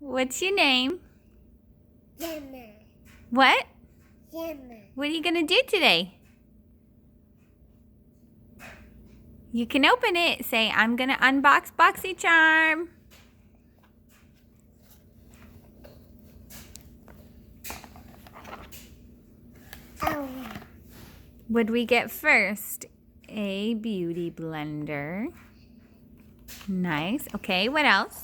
What's your name? Jemma. What? Jemma. What are you gonna do today? You can open it. Say, I'm gonna unbox Boxy Charm. Oh. What'd we get first? A beauty blender. Nice. Okay, what else?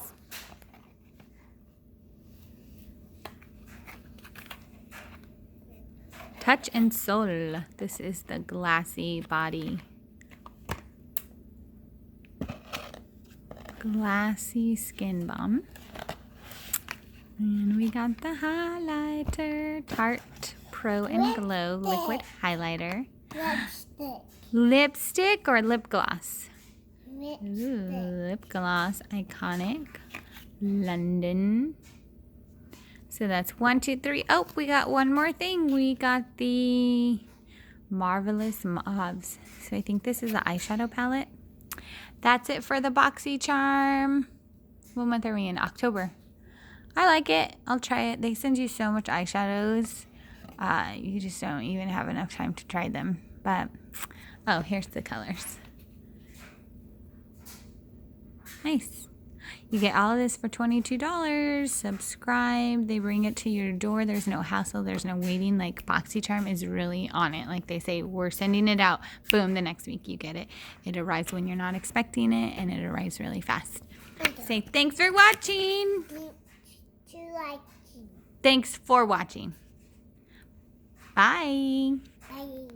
Touch and Soul. This is the glassy body. Glassy skin balm. And we got the highlighter. Tarte Pro and Glow liquid highlighter. Lipstick. Lipstick or lip gloss? Lipstick. Ooh, lip gloss. Iconic. London. So that's 1, 2, 3. Oh, we got one more thing. We got the Marvelous Mauves. So I think this is the eyeshadow palette. That's it for the Boxy Charm. What month are we in? October. I like it. I'll try it. They send you so much eyeshadows. You just don't even have enough time to try them. But, oh, here's the colors. Nice. You get all of this for $22. Subscribe. They bring it to your door. There's no hassle. There's no waiting. Like, Boxy Charm is really on it. Like they say, we're sending it out. Boom, the next week you get it. It arrives when you're not expecting it, and it arrives really fast. Say thanks for watching. Thanks for watching. Bye. Bye.